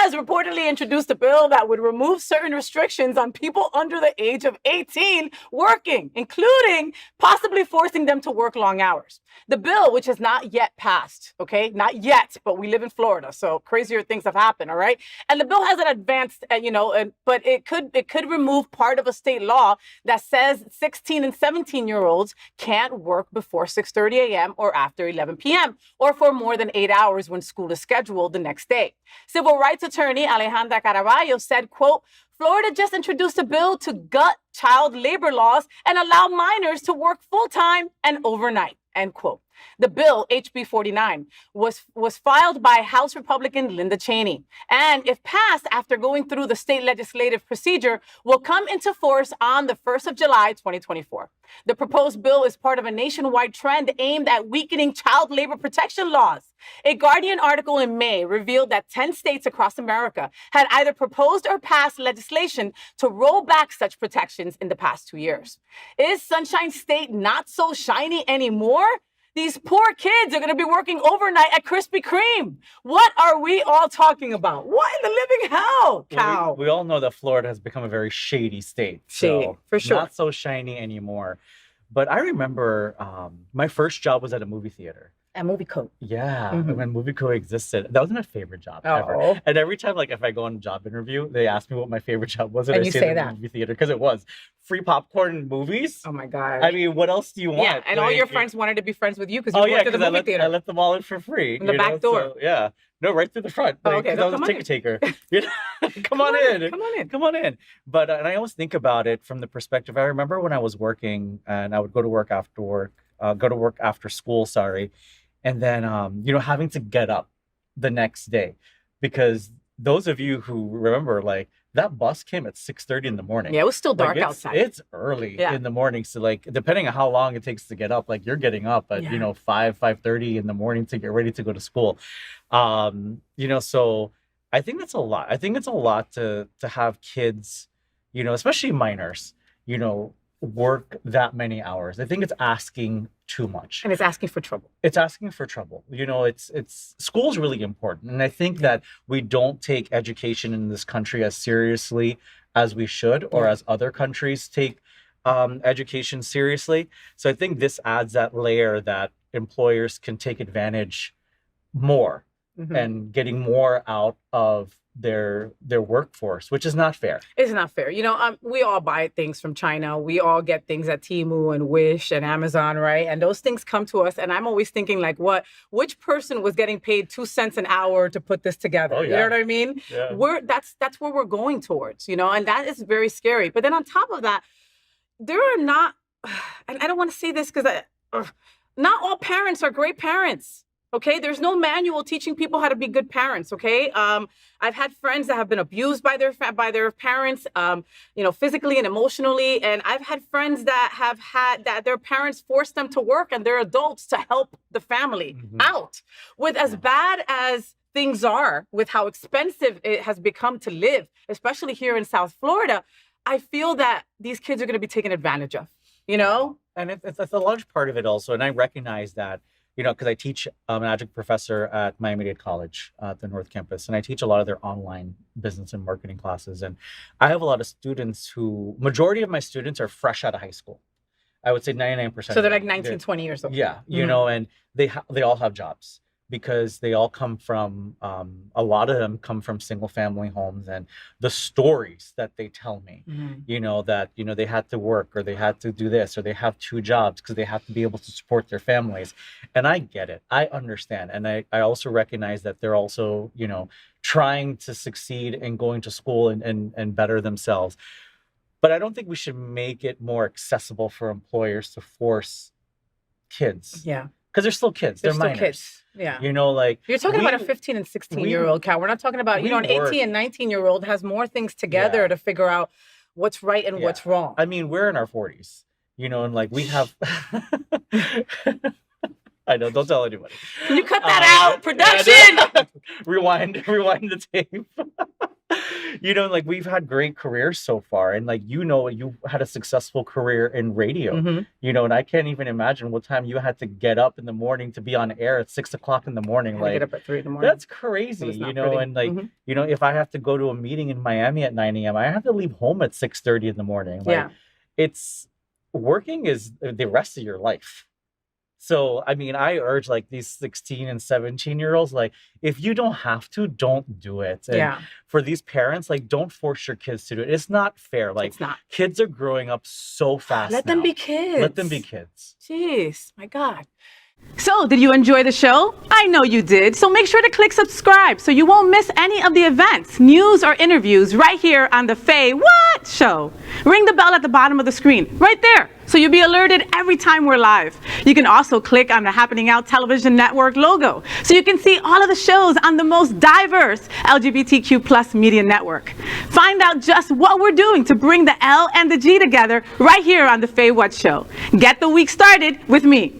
has reportedly introduced a bill that would remove certain restrictions on people under the age of 18 working, including possibly forcing them to work long hours. The bill, which has not yet passed, okay, not yet, but we live in Florida, so crazier things have happened, all right? And the bill hasn't advanced, but it could remove part of a state law that says 16 and 17-year-olds can't work before 6:30 a.m. or after 11 p.m. or for more than 8 hours when school is scheduled the next day. Civil rights attorney Alejandra Caraballo said, quote, Florida just introduced a bill to gut child labor laws and allow minors to work full-time and overnight, end quote. The bill, HB 49, was filed by House Republican Linda Cheney, and if passed after going through the state legislative procedure, will come into force on the 1st of July, 2024. The proposed bill is part of a nationwide trend aimed at weakening child labor protection laws. A Guardian article in May revealed that 10 states across America had either proposed or passed legislation to roll back such protections in the past 2 years. Is Sunshine State not so shiny anymore? These poor kids are going to be working overnight at Krispy Kreme. What are we all talking about? What in the living hell, cow? Well, we all know that Florida has become a very shady state. Shady, so for sure. Not so shiny anymore. But I remember my first job was at a movie theater. A movie code. Yeah, when movie code existed. That was my favorite job ever. And every time, like, if I go on a job interview, they ask me what my favorite job was. And I you say that. Movie theater, because it was free popcorn and movies. Oh my God. I mean, what else do you want? Yeah, and all your friends wanted to be friends with you because you worked at the movie theater. I let them all in for free. In the back door. So, yeah. No, right through the front. Oh, okay. I was a ticket taker. Come on in. Come on in. But and I always think about it from the perspective. I remember when I was working and I would go to work after school, sorry. And then, having to get up the next day, because those of you who remember, like, that bus came at 6:30 in the morning. Yeah, it was still dark outside. It's early in the morning. So, like, depending on how long it takes to get up, like, you're getting up at, 5:30 in the morning to get ready to go to school. So I think that's a lot. I think it's a lot to have kids, especially minors, work that many hours. I think it's asking too much. And it's asking for trouble. It's asking for trouble. It's school's really important. And I think that we don't take education in this country as seriously as we should, or as other countries take education seriously. So I think this adds that layer that employers can take advantage more and getting more out of their workforce, which is not fair. It's not fair. We all buy things from China. We all get things at Temu and Wish and Amazon, right? And those things come to us. And I'm always thinking, like, which person was getting paid 2 cents an hour to put this together? Oh, yeah. You know what I mean? Yeah. That's where we're going towards, and that is very scary. But then on top of that, there are not, and I don't want to say this because not all parents are great parents. Okay, there's no manual teaching people how to be good parents. Okay, I've had friends that have been abused by their parents, physically and emotionally, and I've had friends that have had that their parents forced them to work and they're adults to help the family out. With as bad as things are, with how expensive it has become to live, especially here in South Florida, I feel that these kids are going to be taken advantage of. And it's a large part of it also, and I recognize that. Because I teach, I'm an adjunct professor at Miami-Dade College at the North Campus, and I teach a lot of their online business and marketing classes. And I have a lot of students majority of my students are fresh out of high school. I would say 99%. So they're like 19, 20 years old. Yeah, and they all have jobs because they all come from, a lot of them come from single family homes, and the stories that they tell me, that, they had to work or they had to do this or they have 2 jobs because they have to be able to support their families. And I get it. I understand. And I also recognize that they're also, trying to succeed and going to school and better themselves. But I don't think we should make it more accessible for employers to force kids. Yeah. Because they're still kids. They're still minors. Kids. Yeah. You're talking about a 15 and 16-year-old, Cal. We're not talking about, an 18 and 19-year-old has more things together to figure out what's right and what's wrong. I mean, we're in our 40s, and like we have. I know. Don't tell anybody. Can you cut that out? Production. Rewind the tape. You know, like we've had great careers so far, and like you had a successful career in radio. You know, and I can't even imagine what time you had to get up in the morning to be on air at 6 o'clock in the morning. I had to get up at 3 in the morning. That's crazy, you know. Pretty. And like you know, if I have to go to a meeting in Miami at 9 a.m., I have to leave home at 6:30 in the morning. Like, it's working is the rest of your life. So, I mean, I urge like these 16 and 17-year-olds, like, if you don't have to, don't do it. And for these parents, like, don't force your kids to do it. It's not fair. Like, it's not. Kids are growing up so fast. Let them be kids. Let them be kids. Jeez, my God. So, did you enjoy the show? I know you did. So make sure to click subscribe so you won't miss any of the events, news, or interviews right here on the Faye What Show. Ring the bell at the bottom of the screen, right there, so you'll be alerted every time we're live. You can also click on the Happening Out Television Network logo so you can see all of the shows on the most diverse LGBTQ+ media network. Find out just what we're doing to bring the L and the G together right here on the Faye What Show. Get the week started with me.